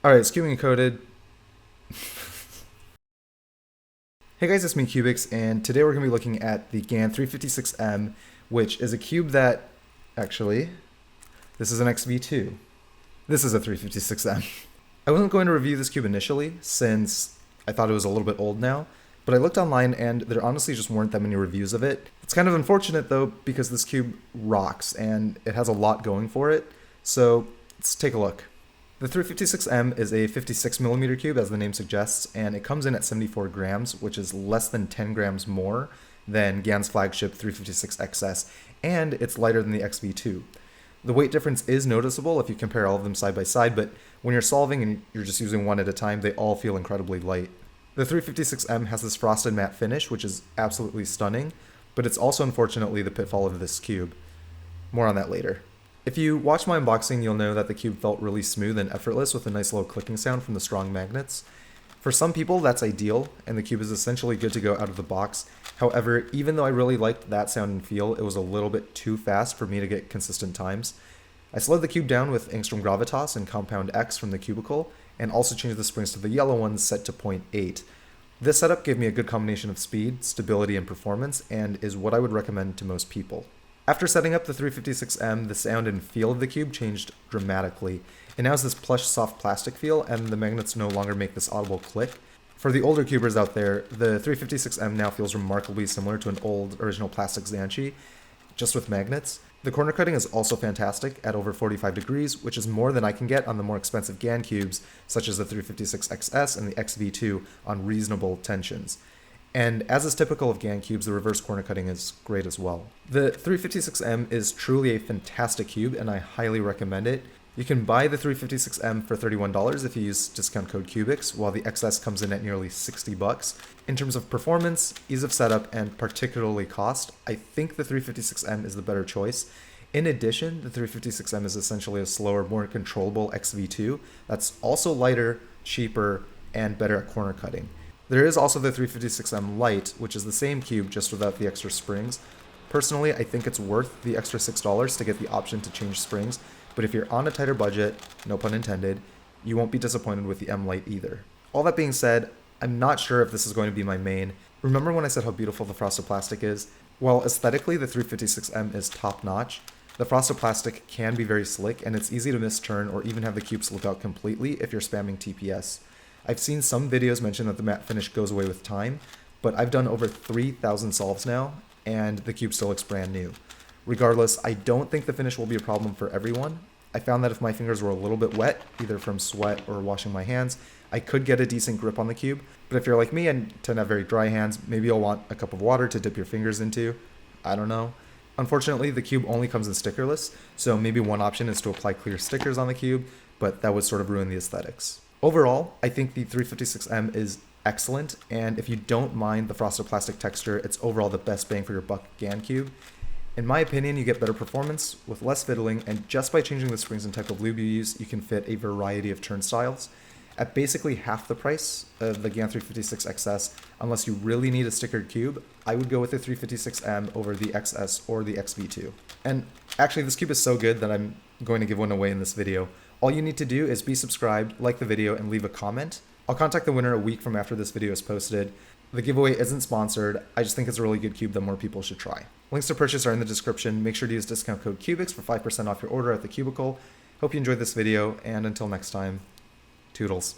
Alright, it's cubing encoded. Hey guys, it's me cyoubx, and today we're going to be looking at the GAN 356M, which is a cube that, actually, this is an XV2. This is a 356M. I wasn't going to review this cube initially, since I thought it was a little bit old now, but I looked online and there honestly just weren't that many reviews of it. It's kind of unfortunate though, because this cube rocks, and it has a lot going for it, so let's take a look. The 356M is a 56mm cube, as the name suggests, and it comes in at 74 grams, which is less than 10 grams more than GAN's flagship 356XS, and it's lighter than the XV2. The weight difference is noticeable if you compare all of them side by side, but when you're solving and you're just using one at a time, they all feel incredibly light. The 356M has this frosted matte finish, which is absolutely stunning, but it's also unfortunately the pitfall of this cube. More on that later. If you watch my unboxing, you'll know that the cube felt really smooth and effortless with a nice little clicking sound from the strong magnets. For some people, that's ideal, and the cube is essentially good to go out of the box. However, even though I really liked that sound and feel, it was a little bit too fast for me to get consistent times. I slowed the cube down with Angstrom Gravitas and Compound X from the Cubicle, and also changed the springs to the yellow ones set to 0.8. This setup gave me a good combination of speed, stability, and performance, and is what I would recommend to most people. After setting up the 356M, the sound and feel of the cube changed dramatically. It now has this plush, soft plastic feel, and the magnets no longer make this audible click. For the older cubers out there, the 356M now feels remarkably similar to an old original plastic Xanchi, just with magnets. The corner cutting is also fantastic at over 45 degrees, which is more than I can get on the more expensive GAN cubes, such as the 356XS and the XV2, on reasonable tensions. And as is typical of GAN cubes, the reverse corner cutting is great as well. The 356M is truly a fantastic cube, and I highly recommend it. You can buy the 356M for $31 if you use discount code cyoubx, while the XS comes in at nearly $60. In terms of performance, ease of setup, and particularly cost, I think the 356M is the better choice. In addition, the 356M is essentially a slower, more controllable XV2 that's also lighter, cheaper, and better at corner cutting. There is also the 356M Lite, which is the same cube just without the extra springs. Personally, I think it's worth the extra $6 to get the option to change springs, but if you're on a tighter budget, no pun intended, you won't be disappointed with the M Lite either. All that being said, I'm not sure if this is going to be my main. Remember when I said how beautiful the frosted plastic is? While aesthetically the 356M is top notch, the frosted plastic can be very slick, and it's easy to misturn or even have the cube slip out completely if you're spamming TPS. I've seen some videos mention that the matte finish goes away with time, but I've done over 3,000 solves now, and the cube still looks brand new. Regardless, I don't think the finish will be a problem for everyone. I found that if my fingers were a little bit wet, either from sweat or washing my hands, I could get a decent grip on the cube, but if you're like me and tend to have very dry hands, maybe you'll want a cup of water to dip your fingers into. I don't know. Unfortunately, the cube only comes in stickerless, so maybe one option is to apply clear stickers on the cube, but that would sort of ruin the aesthetics. Overall, I think the 356M is excellent, and if you don't mind the frosted plastic texture, it's overall the best bang for your buck GAN cube. In my opinion, you get better performance with less fiddling, and just by changing the springs and type of lube you use, you can fit a variety of turnstiles. At basically half the price of the GAN 356XS, unless you really need a stickered cube, I would go with the 356M over the XS or the XV2. And actually, this cube is so good that I'm going to give one away in this video. All you need to do is be subscribed, like the video, and leave a comment. I'll contact the winner a week from after this video is posted. The giveaway isn't sponsored, I just think it's a really good cube that more people should try. Links to purchase are in the description. Make sure to use discount code cyoubx for 5% off your order at the Cubicle. Hope you enjoyed this video, and until next time, toodles.